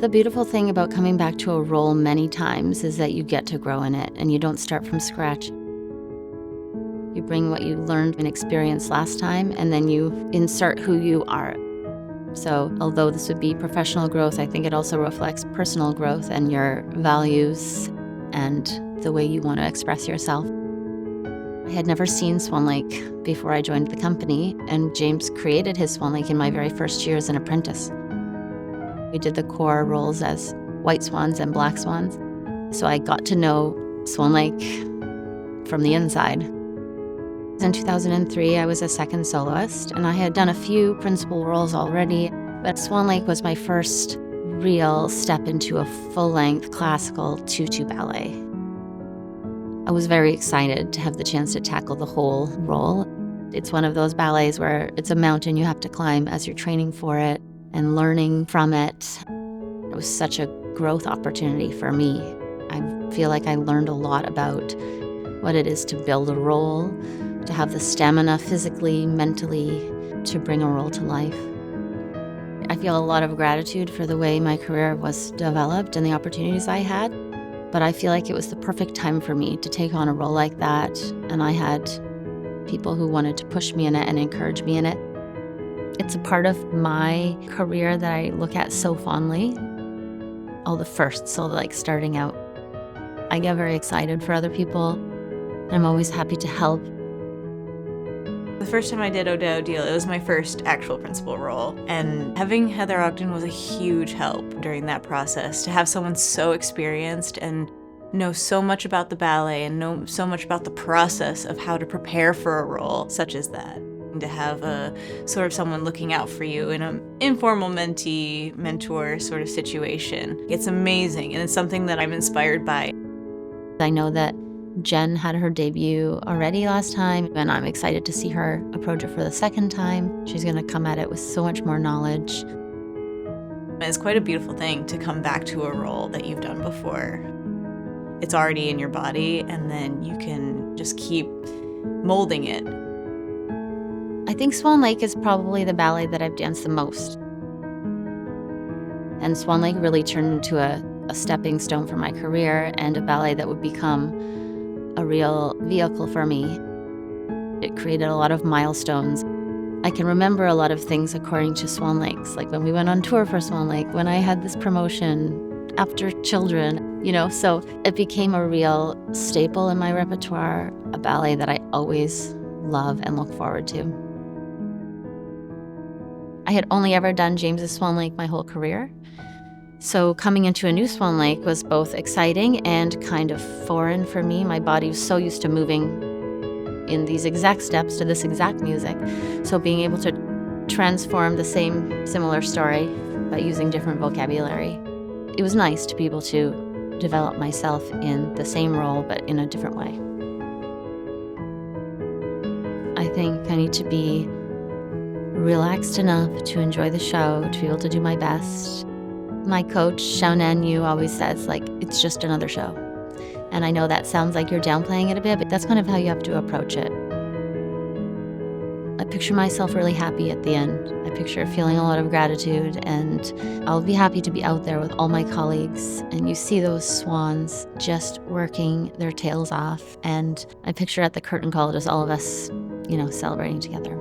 The beautiful thing about coming back to a role many times is that you get to grow in it and you don't start from scratch. You bring what you learned and experienced last time, and then you insert who you are. So although this would be professional growth, I think it also reflects personal growth and your values and the way you want to express yourself. I had never seen Swan Lake before I joined the company, and James created his Swan Lake in my very first year as an apprentice. We did the core roles as white swans and black swans, so I got to know Swan Lake from the inside. In 2003, I was a second soloist, and I had done a few principal roles already, but Swan Lake was my first real step into a full-length classical tutu ballet. I was very excited to have the chance to tackle the whole role. It's one of those ballets where it's a mountain you have to climb as you're training for it and learning from it. It was such a growth opportunity for me. I feel like I learned a lot about what it is to build a role, to have the stamina physically, mentally, to bring a role to life. I feel a lot of gratitude for the way my career was developed and the opportunities I had, but I feel like it was the perfect time for me to take on a role like that, and I had people who wanted to push me in it and encourage me in it. It's a part of my career that I look at so fondly. All the firsts, so like starting out. I get very excited for other people, and I'm always happy to help. The first time I did O'Do Deal, it was my first actual principal role, and having Heather Ogden was a huge help during that process. To have someone so experienced and know so much about the ballet and know so much about the process of how to prepare for a role such as that. And to have a sort of someone looking out for you in an informal mentee-mentor sort of situation. It's amazing, and it's something that I'm inspired by. I know that Jen had her debut already last time, and I'm excited to see her approach it for the second time. She's going to come at it with so much more knowledge. It's quite a beautiful thing to come back to a role that you've done before. It's already in your body, and then you can just keep molding it. I think Swan Lake is probably the ballet that I've danced the most. And Swan Lake really turned into a stepping stone for my career and a ballet that would become a real vehicle for me. It created a lot of milestones. I can remember a lot of things according to Swan Lakes, like when we went on tour for Swan Lake, when I had this promotion after children, so it became a real staple in my repertoire, a ballet that I always love and look forward to. I had only ever done James's Swan Lake my whole career. So coming into a new Swan Lake was both exciting and kind of foreign for me. My body was so used to moving in these exact steps to this exact music. So being able to transform the same similar story by using different vocabulary, it was nice to be able to develop myself in the same role but in a different way. I think I need to be relaxed enough to enjoy the show, to be able to do my best. My coach, Xiao Yu, always says, it's just another show. And I know that sounds like you're downplaying it a bit, but that's kind of how you have to approach it. I picture myself really happy at the end. I picture feeling a lot of gratitude, and I'll be happy to be out there with all my colleagues, and you see those swans just working their tails off, and I picture at the curtain call just all of us, celebrating together.